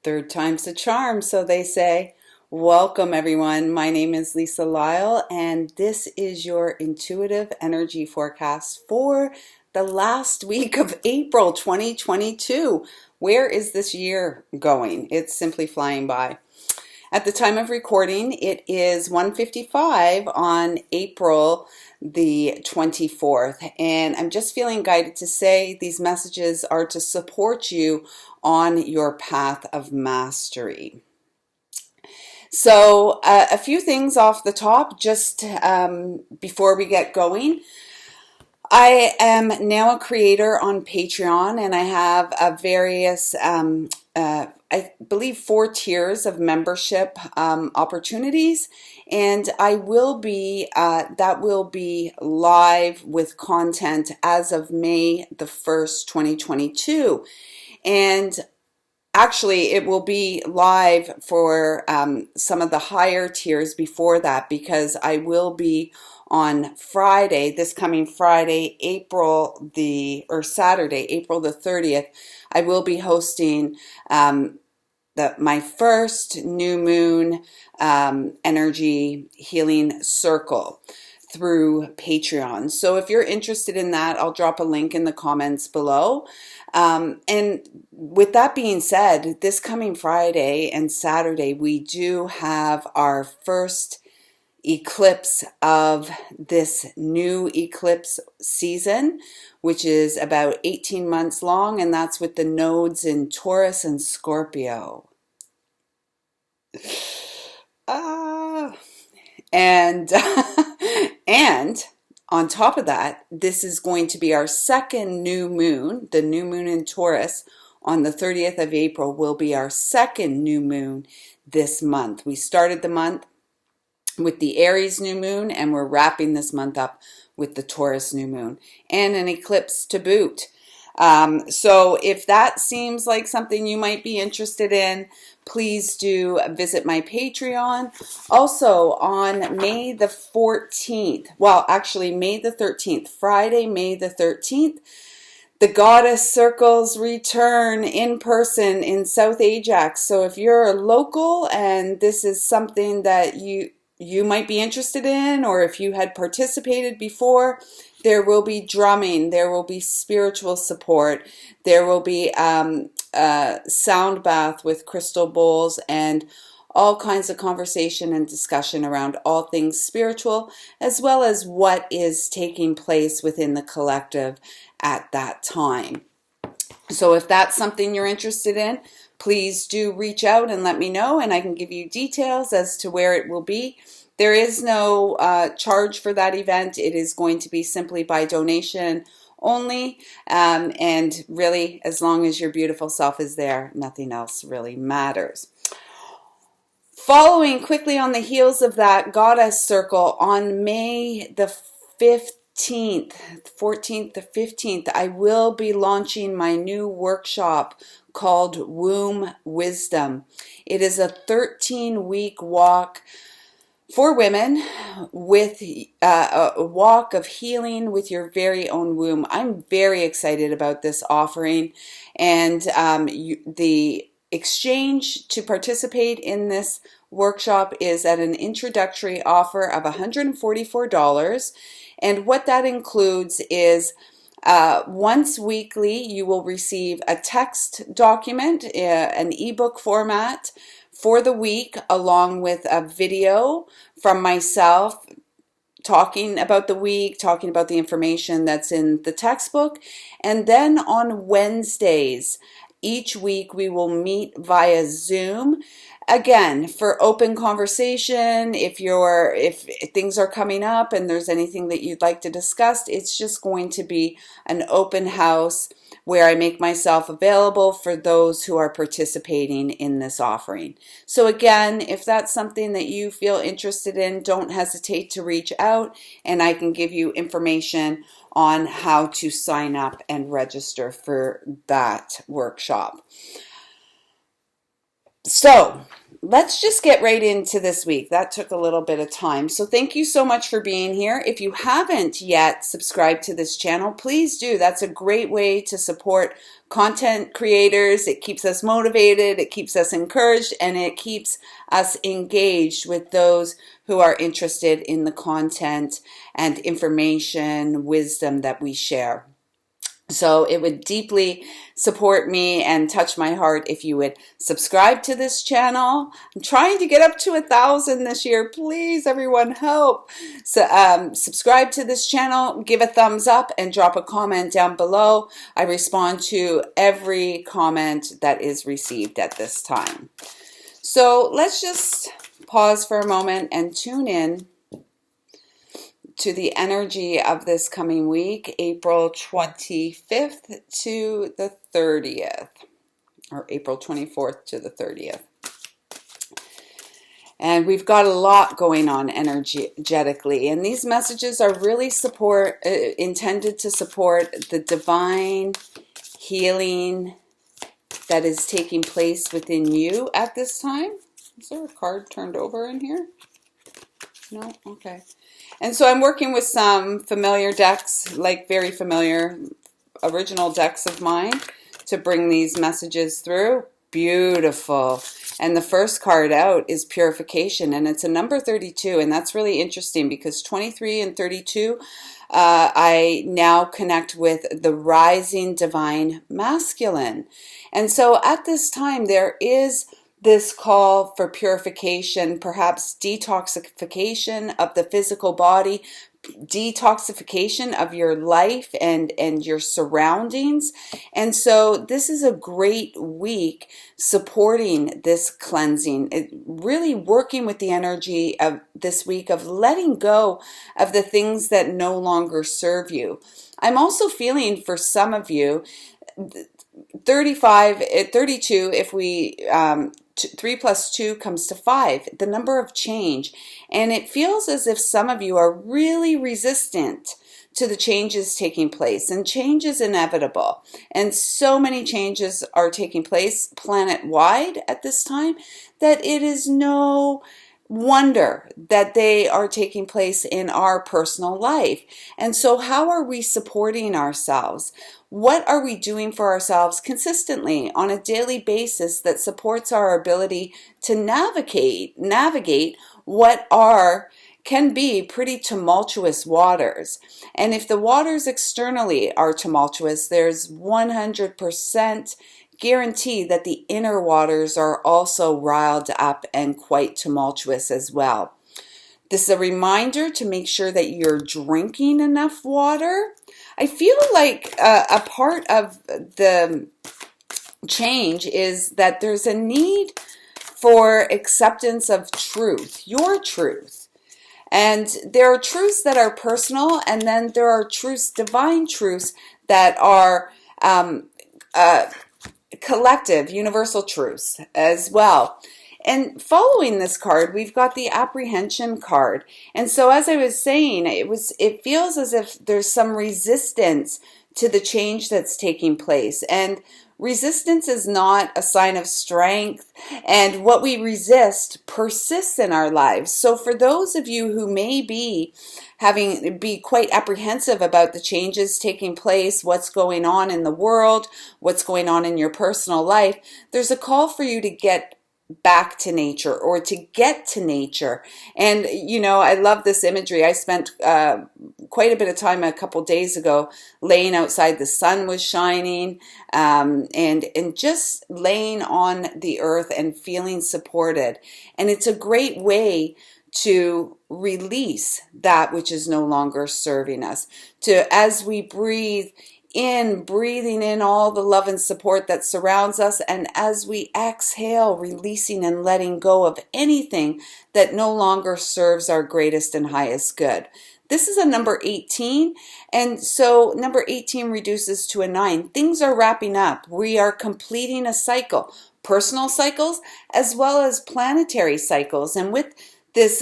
Third time's a charm, so they say. Welcome, everyone. My name is Lisa Lyle, and this is your intuitive energy forecast for the last week of April 2022. Where is this year going? It's simply flying by. At the time of recording, it is 1:55 on April the 24th, and I'm just feeling guided to say these messages are to support you on your path of mastery. So a few things off the top just before we get going. I am now a creator on Patreon, and I have various, I believe, 4 tiers of membership opportunities, and I will be that will be live with content as of May the 1st, 2022, and actually, it will be live for some of the higher tiers before that, because I will be on Friday, this coming Friday, Saturday, April the 30th, I will be hosting my first new moon energy healing circle through Patreon. So if you're interested in that, I'll drop a link in the comments below. And with that being said, this coming Friday and Saturday, we do have our first eclipse of this new eclipse season, which is about 18 months long, and that's with the nodes in Taurus and Scorpio. And and on top of that, this is going to be our second new moon. The new moon in Taurus on the 30th of April will be our second new moon this month. We started the month with the Aries new moon, and we're wrapping this month up with the Taurus new moon and an eclipse to boot. So if that seems like something you might be interested in, please do visit my Patreon. Also on May the 14th, well, actually May the 13th, Friday, May the 13th, the Goddess Circles return in person in South Ajax. So if you're local and this is something that you might be interested in, or if you had participated before, there will be drumming, there will be spiritual support, there will be a sound bath with crystal bowls, and all kinds of conversation and discussion around all things spiritual, as well as what is taking place within the collective at that time. So if that's something you're interested in, please do reach out and let me know, and I can give you details as to where it will be. There is no charge for that event. It is going to be simply by donation only, and really, as long as your beautiful self is there, nothing else really matters. Following quickly on the heels of that Goddess Circle, on May the 15th, 14th to 15th, I will be launching my new workshop called Womb Wisdom. It is a 13-week walk for women with a walk of healing with your very own womb. I'm very excited about this offering, and the exchange to participate in this workshop is at an introductory offer of $144, and what that includes is once weekly you will receive a text document, an ebook format for the week, along with a video from myself talking about the week, talking about the information that's in the textbook. And then on Wednesdays, each week we will meet via Zoom, again, for open conversation. If things are coming up and there's anything that you'd like to discuss, it's just going to be an open house where I make myself available for those who are participating in this offering. So again, if that's something that you feel interested in, don't hesitate to reach out, and I can give you information on how to sign up and register for that workshop. So let's just get right into this week. That took a little bit of time. So thank you so much for being here. If you haven't yet subscribed to this channel, please do. That's a great way to support content creators. It keeps us motivated, it keeps us encouraged, and it keeps us engaged with those who are interested in the content and information, wisdom that we share. So it would deeply support me and touch my heart if you would subscribe to this channel. I'm trying to get up to 1,000 this year. Please, everyone, help. So subscribe to this channel, give a thumbs up, and drop a comment down below. I respond to every comment that is received at this time. So let's just pause for a moment and tune in to the energy of this coming week, April 25th to the 30th, or April 24th to the 30th. And we've got a lot going on energetically, and these messages are really intended to support the divine healing that is taking place within you at this time. Is there a card turned over in here? No? Okay. And so I'm working with some familiar decks, like very familiar original decks of mine, to bring these messages through. Beautiful. And the first card out is Purification, and it's a number 32, and that's really interesting because 23 and 32, I now connect with the rising divine masculine. And so at this time, there is this call for purification, perhaps detoxification of the physical body, detoxification of your life and your surroundings. And so this is a great week supporting this cleansing, really working with the energy of this week of letting go of the things that no longer serve you. I'm also feeling for some of you 32, if we 3 plus 2 comes to 5, the number of change. And it feels as if some of you are really resistant to the changes taking place. And change is inevitable. And so many changes are taking place planet-wide at this time that it is no wonder that they are taking place in our personal life. And so how are we supporting ourselves? What are we doing for ourselves consistently on a daily basis that supports our ability to navigate what can be pretty tumultuous waters? And if the waters externally are tumultuous, there's 100% guarantee that the inner waters are also riled up and quite tumultuous as well. This is a reminder to make sure that you're drinking enough water. I feel like a part of the change is that there's a need for acceptance of truth, your truth. And there are truths that are personal, and then there are truths, divine truths, that are collective, universal truths as well. And following this card, we've got the Apprehension card. And so as I was saying, it feels as if there's some resistance to the change that's taking place. And resistance is not a sign of strength, and what we resist persists in our lives. So for those of you who may be quite apprehensive about the changes taking place, what's going on in the world, what's going on in your personal life, there's a call for you to get back to nature, or to get to nature. And I love this imagery. I spent quite a bit of time a couple days ago laying outside. The sun was shining, and just laying on the earth and feeling supported. And it's a great way to release that which is no longer serving us. As we breathe in, breathing in all the love and support that surrounds us, and as we exhale, releasing and letting go of anything that no longer serves our greatest and highest good. This is a number 18, and so number 18 reduces to a 9. Things are wrapping up. We are completing a cycle, personal cycles as well as planetary cycles. And with this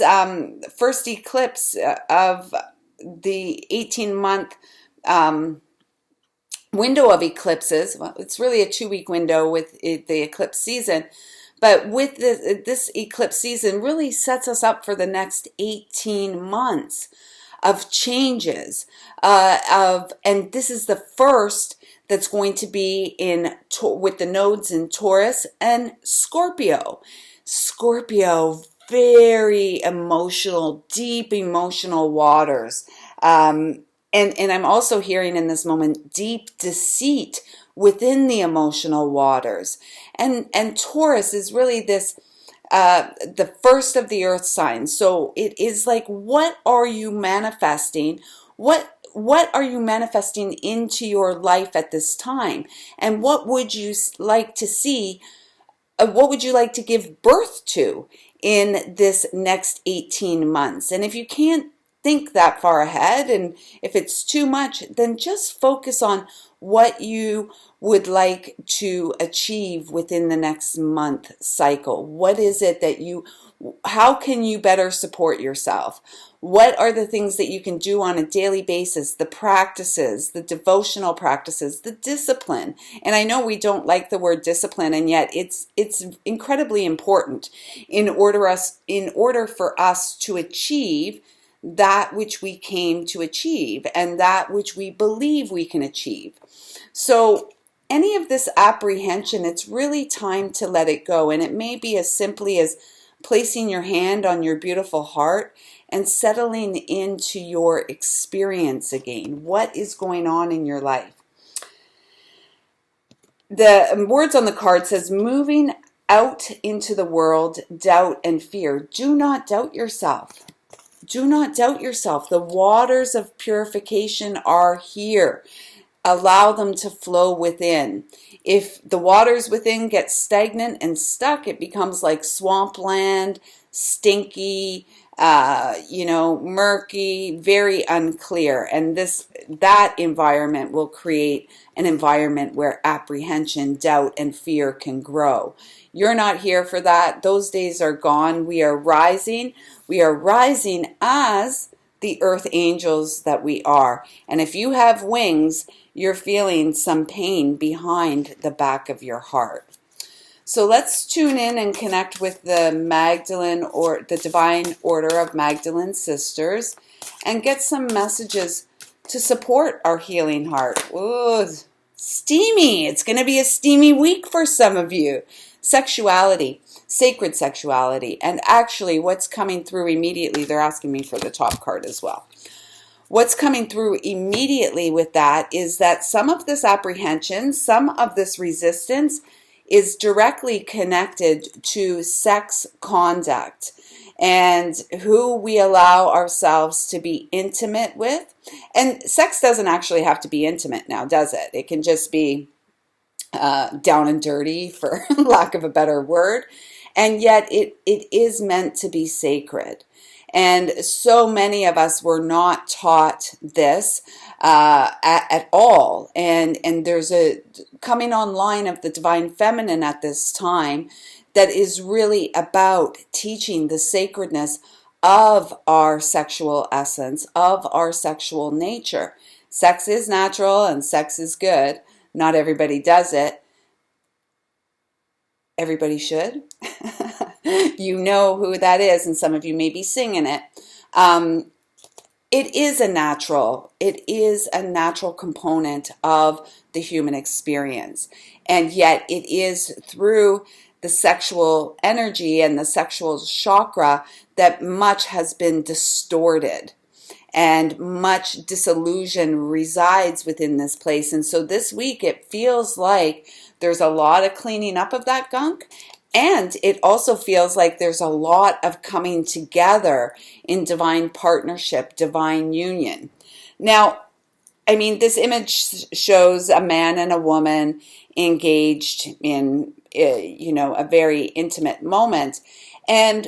first eclipse of the 18-month window of eclipses, well, it's really a 2-week window with the eclipse season, But with this eclipse season really sets us up for the next 18 months of changes, and this is the first that's going to be with the nodes in Taurus and Scorpio. Scorpio, very emotional, deep emotional waters. And I'm also hearing in this moment deep deceit within the emotional waters. And Taurus is really this the first of the earth signs. So it is like, what are you manifesting? What are you manifesting into your life at this time? And what would you like to see? What would you like to give birth to in this next 18 months? And if you can't think that far ahead, and if it's too much, then just focus on what you would like to achieve within the next month cycle. What is it that how can you better support yourself? What are the things that you can do on a daily basis, the practices, the devotional practices, the discipline? And I know we don't like the word discipline, and yet it's incredibly important in order for us to achieve that which we came to achieve and that which we believe we can achieve. So any of this apprehension, it's really time to let it go. And it may be as simply as placing your hand on your beautiful heart and settling into your experience again. What is going on in your life? The words on the card says, moving out into the world, doubt and fear. Do not doubt yourself. Do not doubt yourself. The waters of purification are here. Allow them to flow within. If the waters within get stagnant and stuck, it becomes like swampland, stinky, murky, very unclear. And that environment will create an environment where apprehension, doubt, and fear can grow. You're not here for that. Those days are gone. We are rising. We are rising as the earth angels that we are. And if you have wings, you're feeling some pain behind the back of your heart. So let's tune in and connect with the Magdalene, or the Divine Order of Magdalene Sisters, and get some messages to support our healing heart. Ooh, steamy. It's going to be a steamy week for some of you. Sexuality, sacred sexuality, and actually what's coming through immediately, they're asking me for the top card as well. What's coming through immediately with that is that some of this apprehension, some of this resistance is directly connected to sex conduct and who we allow ourselves to be intimate with. And sex doesn't actually have to be intimate now, does it? It can just be down and dirty, for lack of a better word. And yet it is meant to be sacred. And so many of us were not taught this at all. And there's a coming online of the Divine Feminine at this time that is really about teaching the sacredness of our sexual essence, of our sexual nature. Sex is natural and sex is good. Not everybody does it. Everybody should. You know who that is, and some of you may be singing it. It is a natural component of the human experience. And yet it is through the sexual energy and the sexual chakra that much has been distorted. And much disillusion resides within this place. And so this week it feels like there's a lot of cleaning up of that gunk. And it also feels like there's a lot of coming together in divine partnership, divine union. Now, I mean, this image shows a man and a woman engaged in, a very intimate moment. And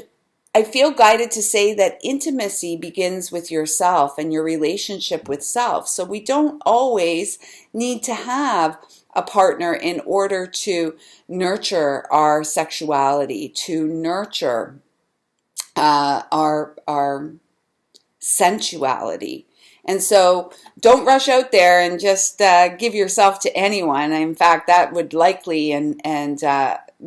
I feel guided to say that intimacy begins with yourself and your relationship with self. So we don't always need to have a partner in order to nurture our sexuality, to nurture our sensuality. And so don't rush out there and just give yourself to anyone. In fact, that would likely and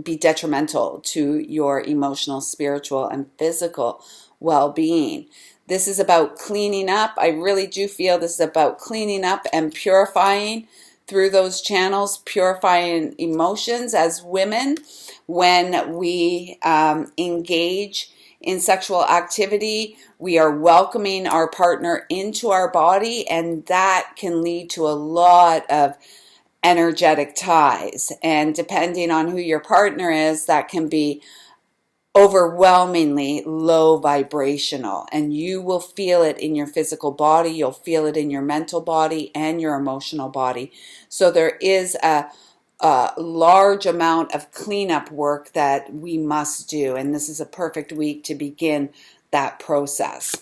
be detrimental to your emotional, spiritual, and physical well-being. This is about cleaning up. I really do feel this is about cleaning up and purifying through those channels, purifying emotions as women when we engage in sexual activity. We are welcoming our partner into our body, and that can lead to a lot of energetic ties. And depending on who your partner is, that can be overwhelmingly low vibrational, and you will feel it in your physical body, you'll feel it in your mental body and your emotional body. So there is a large amount of cleanup work that we must do, and this is a perfect week to begin that process.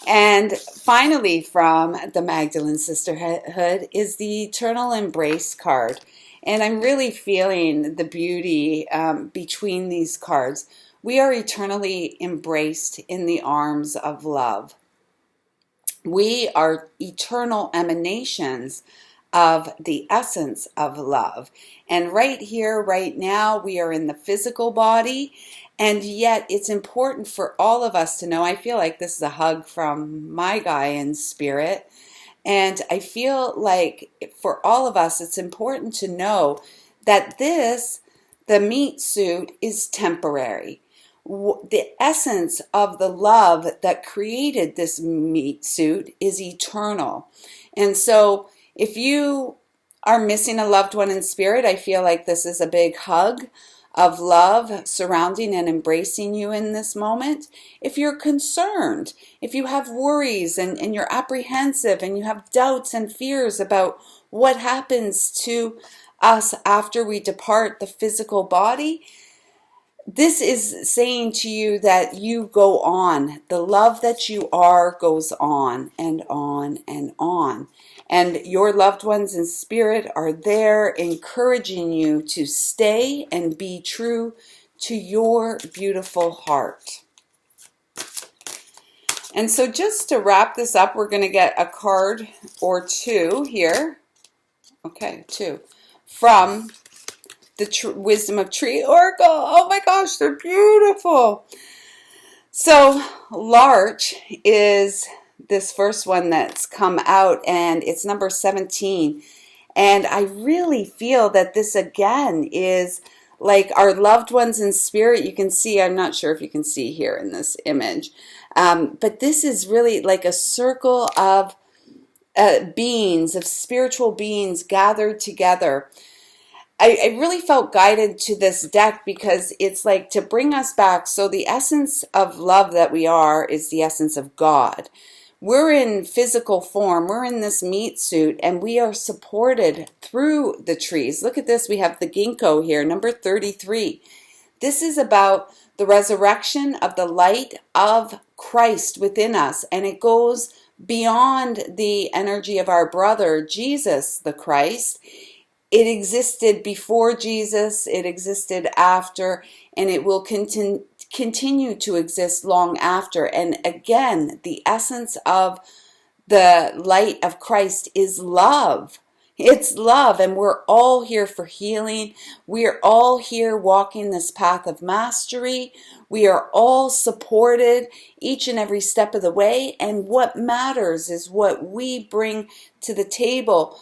And finally, from the Magdalene Sisterhood is the Eternal Embrace card. And I'm really feeling the beauty between these cards. We are eternally embraced in the arms of love. We are eternal emanations of the essence of love. And right here, right now, we are in the physical body. And yet it's important for all of us to know, I feel like this is a hug from my Gaian spirit. And I feel like for all of us, it's important to know that the meat suit, is temporary. The essence of the love that created this meat suit is eternal. And so if you are missing a loved one in spirit, I feel like this is a big hug of love surrounding and embracing you in this moment. If you're concerned, if you have worries and you're apprehensive and you have doubts and fears about what happens to us after we depart the physical body, this is saying to you that you go on. The love that you are goes on and on and on. And your loved ones in spirit are there encouraging you to stay and be true to your beautiful heart. And so just to wrap this up, we're going to get a card or two here. Okay, two. From the Wisdom of Tree Oracle. Oh my gosh, they're beautiful. So Larch is this first one that's come out, and it's number 17. And I really feel that this again is like our loved ones in spirit. You can see, I'm not sure if you can see here in this image, but this is really like a circle of beings, of spiritual beings gathered together. I really felt guided to this deck because it's like to bring us back. So the essence of love that we are is the essence of God. We're in physical form. We're in this meat suit, and we are supported through the trees. Look at this. We have the ginkgo here, number 33. This is about the resurrection of the light of Christ within us, and it goes beyond the energy of our brother, Jesus the Christ. It existed before Jesus, it existed after, and it will continue to exist long after. And again, the essence of the light of Christ is love. It's love, and we're all here for healing. We are all here walking this path of mastery. We are all supported each and every step of the way, and what matters is what we bring to the table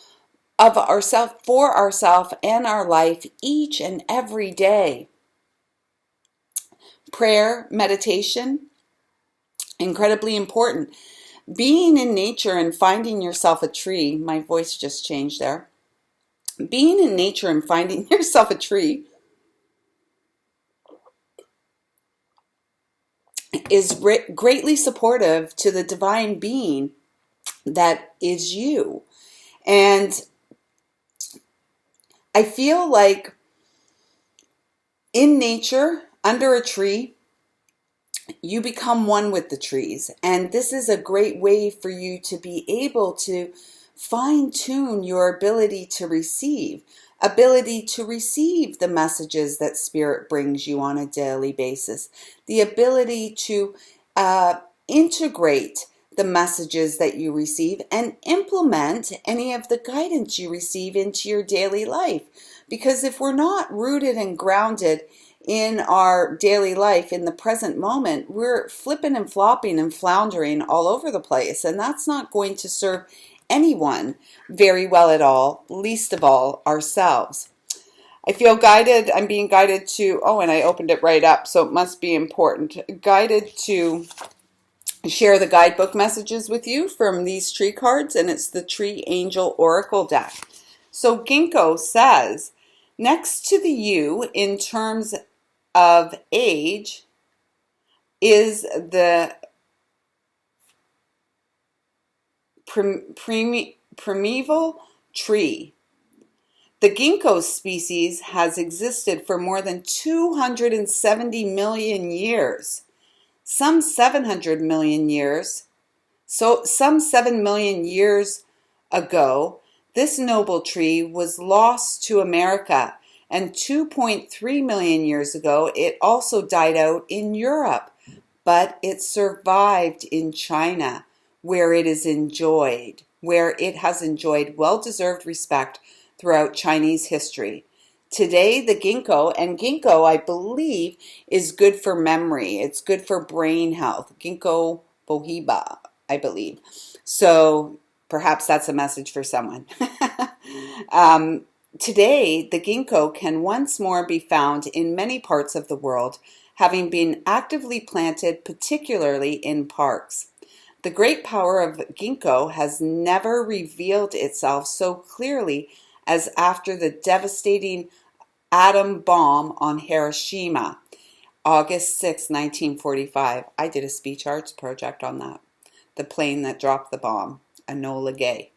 of ourselves, for ourselves and our life each and every day. Prayer, meditation, incredibly important. Being in nature and finding yourself a tree, my voice just changed there. Being in nature and finding yourself a tree is greatly supportive to the divine being that is you. And I feel like in nature, under a tree, you become one with the trees. And this is a great way for you to be able to fine-tune your ability to receive the messages that Spirit brings you on a daily basis, the ability to integrate the messages that you receive and implement any of the guidance you receive into your daily life. Because if we're not rooted and grounded in our daily life, in the present moment, we're flipping and flopping and floundering all over the place. And that's not going to serve anyone very well at all, least of all ourselves. I feel guided, I'm being guided to, oh, and I opened it right up, so it must be important, guided to share the guidebook messages with you from these tree cards, and it's the Tree Angel Oracle deck. So Ginkgo says, next to the U in terms of age is the primeval tree. The ginkgo species has existed for more than 270 million years. Some 700 million years. So some 7 million years ago, this noble tree was lost to America, and 2.3 million years ago, it also died out in Europe, but it survived in China, where it has enjoyed well-deserved respect throughout Chinese history. Today, the ginkgo, and ginkgo, I believe, is good for memory. It's good for brain health. Ginkgo biloba, I believe. So perhaps that's a message for someone. Today, the ginkgo can once more be found in many parts of the world, having been actively planted, particularly in parks. The great power of ginkgo has never revealed itself so clearly as after the devastating atom bomb on Hiroshima, August 6, 1945. I did a speech arts project on that. The plane that dropped the bomb, Enola Gay.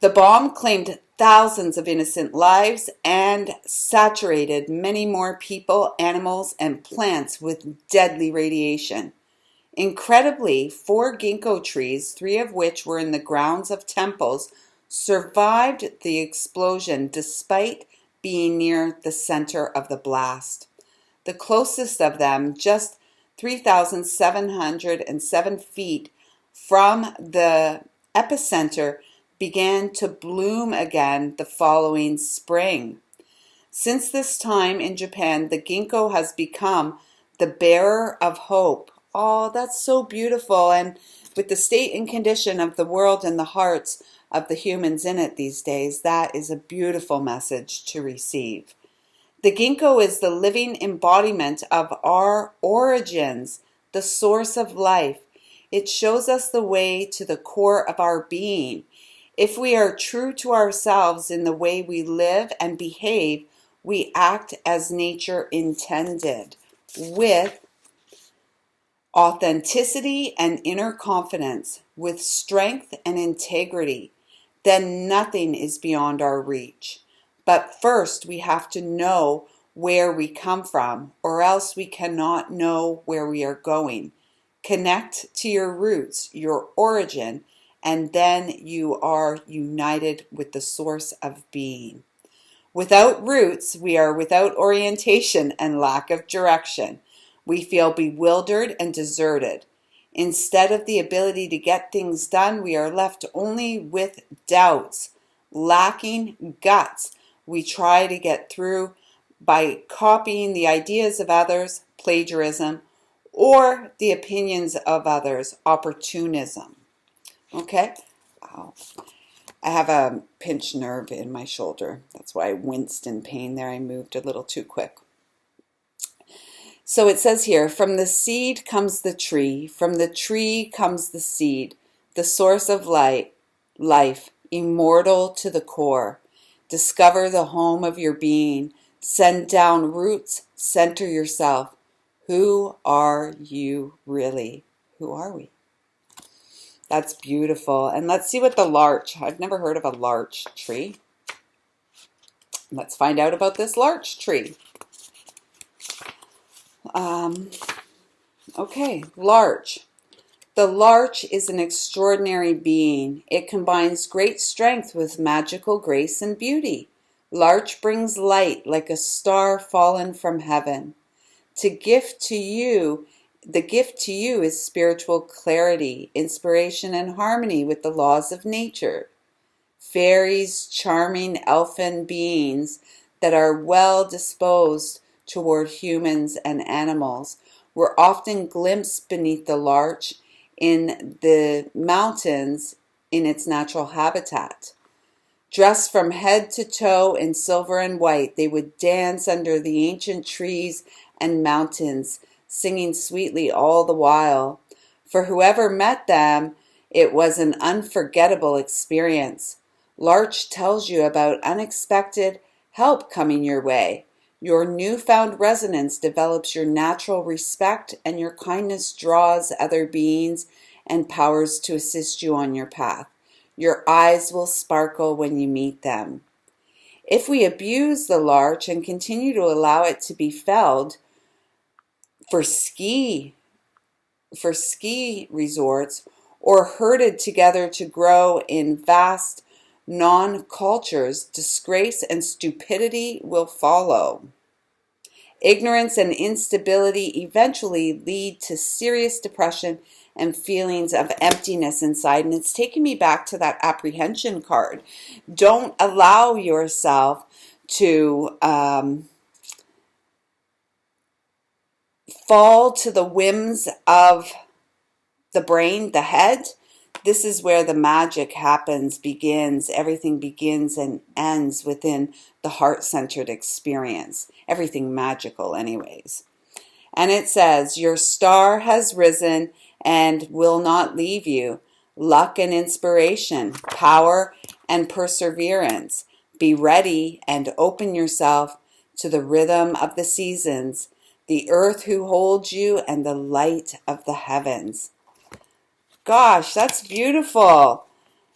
The bomb claimed thousands of innocent lives and saturated many more people, animals, and plants with deadly radiation. Incredibly, 4 ginkgo trees, 3 of which were in the grounds of temples, survived the explosion despite being near the center of the blast. The closest of them, just 3,707 feet from the epicenter, began to bloom again the following spring. Since this time in Japan, the ginkgo has become the bearer of hope. Oh, that's so beautiful. And with the state and condition of the world and the hearts of the humans in it these days, that is a beautiful message to receive. The ginkgo is the living embodiment of our origins, the source of life. It shows us the way to the core of our being. If we are true to ourselves in the way we live and behave, we act as nature intended, with authenticity and inner confidence, with strength and integrity. Then nothing is beyond our reach. But first we have to know where we come from, or else we cannot know where we are going. Connect to your roots, your origin, and then you are united with the source of being. Without roots, we are without orientation and lack of direction. We feel bewildered and deserted. Instead of the ability to get things done, we are left only with doubts, lacking guts. We try to get through by copying the ideas of others, plagiarism, or the opinions of others, opportunism. Okay? Wow. I have a pinched nerve in my shoulder. That's why I winced in pain there. I moved a little too quick. So it says here, from the seed comes the tree, from the tree comes the seed, the source of light, life, immortal to the core. Discover the home of your being. Send down roots, center yourself. Who are you really? Who are we? That's beautiful. And let's see what the larch, I've never heard of a larch tree. Let's find out about this larch tree. Okay, larch. The larch is an extraordinary being. It combines great strength with magical grace and beauty. Larch brings light like a star fallen from heaven. The gift to you is spiritual clarity, inspiration, and harmony with the laws of nature. fairies, charming elfin beings that are well disposed toward humans and animals, were often glimpsed beneath the larch in the mountains in its natural habitat. Dressed from head to toe in silver and white, they would dance under the ancient trees and mountains, singing sweetly all the while. For whoever met them, it was an unforgettable experience. Larch tells you about unexpected help coming your way. Your newfound resonance develops your natural respect, and your kindness draws other beings and powers to assist you on your path. Your eyes will sparkle when you meet them. If we abuse the larch and continue to allow it to be felled for ski resorts, or herded together to grow in vast non-cultures, disgrace and stupidity will follow. Ignorance and instability eventually lead to serious depression and feelings of emptiness inside. And it's taking me back to that apprehension card. Don't allow yourself to fall to the whims of the brain, the head. This is where the magic begins. Everything begins and ends within the heart-centered experience. Everything magical anyways. And it says, your star has risen and will not leave you. Luck and inspiration, power and perseverance. Be ready and open yourself to the rhythm of the seasons, the earth who holds you, and the light of the heavens. Gosh, that's beautiful.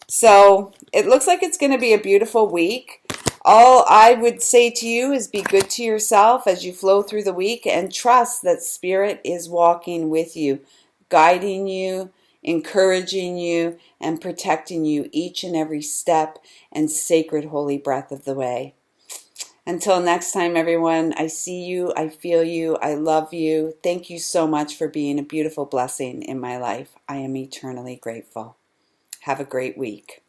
So it looks like it's going to be a beautiful week. All I would say to you is be good to yourself as you flow through the week, and trust that Spirit is walking with you, guiding you, encouraging you, and protecting you each and every step and sacred holy breath of the way. Until next time, everyone, I see you, I feel you, I love you. Thank you so much for being a beautiful blessing in my life. I am eternally grateful. Have a great week.